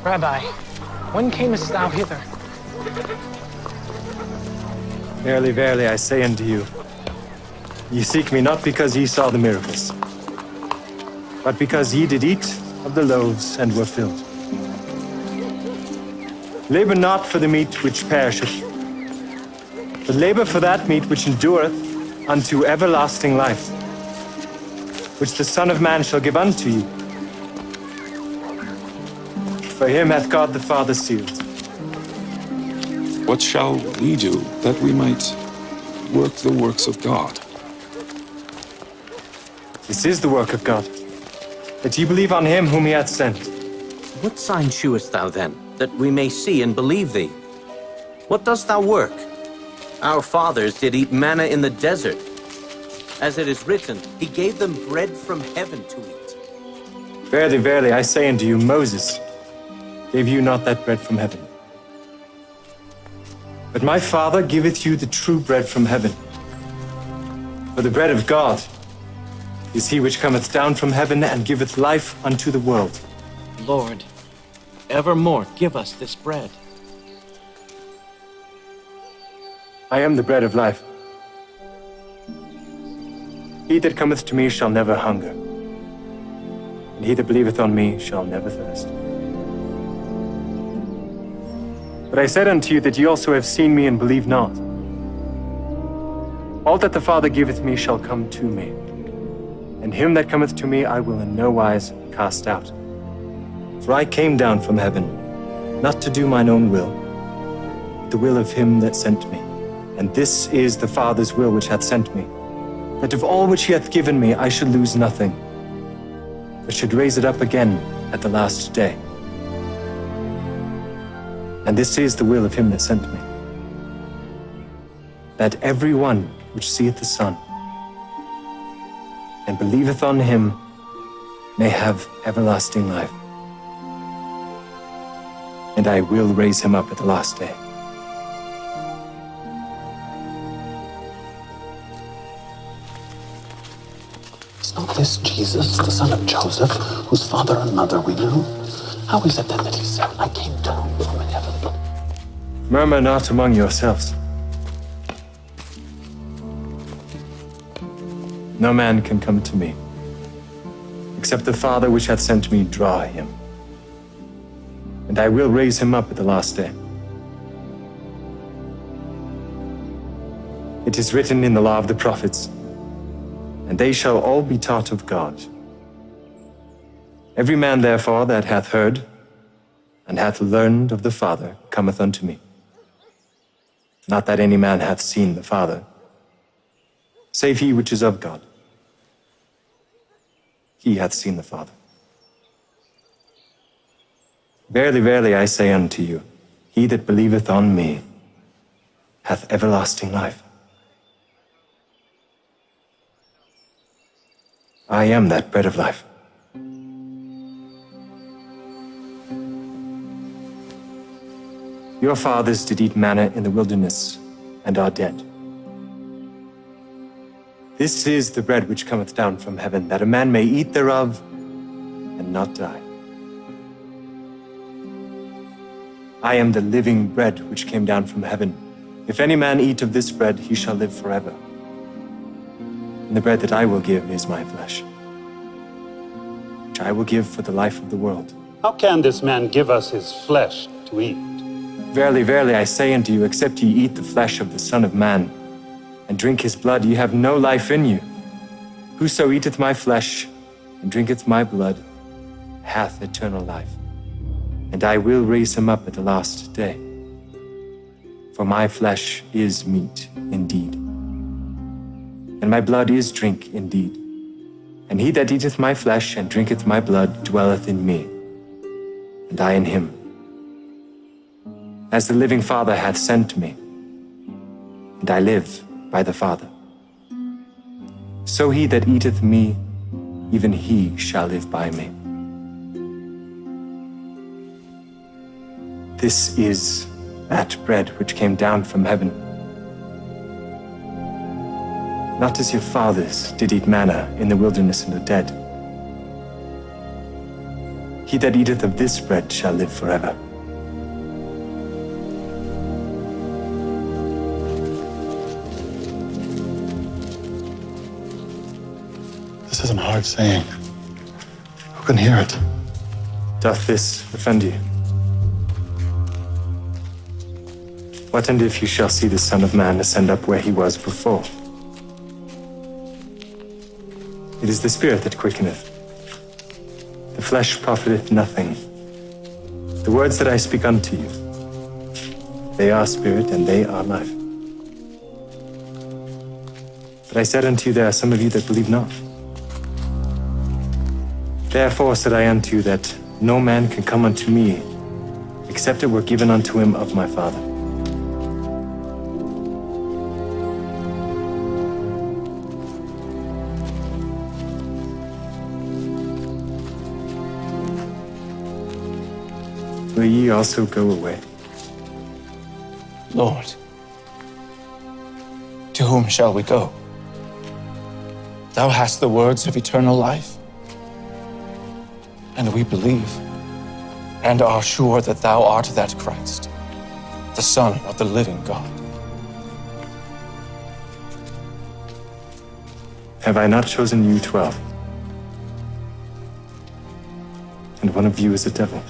Rabbi, when camest thou hither? Verily, verily, I say unto you, ye seek me not because ye saw the miracles, but because ye did eat of the loaves and were filled. Labor not for the meat which perisheth, but labor for that meat which endureth unto everlasting life, which the Son of Man shall give unto you. For him hath God the Father sealed. What shall we do that we might work the works of God? This is the work of God, that ye believe on him whom he hath sent. What sign shewest thou then, that we may see and believe thee? What dost thou work? Our fathers did eat manna in the desert. As it is written, he gave them bread from heaven to eat. Verily, verily, I say unto you, Moses gave you not that bread from heaven. But my Father giveth you the true bread from heaven. For the bread of God is he which cometh down from heaven and giveth life unto the world. Lord, evermore give us this bread. I am the bread of life. He that cometh to me shall never hunger, and he that believeth on me shall never thirst. But I said unto you that ye also have seen me and believe not. All that the Father giveth me shall come to me, and him that cometh to me I will in no wise cast out. For I came down from heaven, not to do mine own will, but the will of him that sent me. And this is the Father's will which hath sent me, that of all which he hath given me I should lose nothing, but should raise it up again at the last day. And this is the will of him that sent me, that every one which seeth the Son and believeth on him may have everlasting life. And I will raise him up at the last day. Is not this Jesus, the son of Joseph, whose father and mother we knew? How is it then that he said, I came down from heaven? Murmur not among yourselves. No man can come to me, except the Father which hath sent me draw him. And I will raise him up at the last day. It is written in the law of the prophets, and they shall all be taught of God. Every man, therefore, that hath heard and hath learned of the Father cometh unto me. Not that any man hath seen the Father, save he which is of God. He hath seen the Father. Verily, verily, I say unto you, he that believeth on me hath everlasting life. I am that bread of life. Your fathers did eat manna in the wilderness and are dead. This is the bread which cometh down from heaven, that a man may eat thereof and not die. I am the living bread which came down from heaven. If any man eat of this bread, he shall live forever. And the bread that I will give is my flesh, which I will give for the life of the world. How can this man give us his flesh to eat? Verily, verily, I say unto you, except ye eat the flesh of the Son of Man, and drink his blood, ye have no life in you. Whoso eateth my flesh, and drinketh my blood, hath eternal life. And I will raise him up at the last day. For my flesh is meat indeed, and my blood is drink indeed. And he that eateth my flesh and drinketh my blood dwelleth in me, and I in him. As the living Father hath sent me, and I live by the Father, so he that eateth me, even he shall live by me. This is that bread which came down from heaven. Not as your fathers did eat manna in the wilderness and are dead. He that eateth of this bread shall live forever. This is an hard saying. Who can hear it? Doth this offend you? What and if you shall see the Son of Man ascend up where he was before? It is the Spirit that quickeneth. The flesh profiteth nothing. The words that I speak unto you, they are spirit and they are life. But I said unto you, there are some of you that believe not. Therefore said I unto you that no man can come unto me, except it were given unto him of my Father. Will ye also go away? Lord, to whom shall we go? Thou hast the words of eternal life, and we believe and are sure that thou art that Christ, the Son of the living God. Have I not chosen you 12? And one of you is a devil.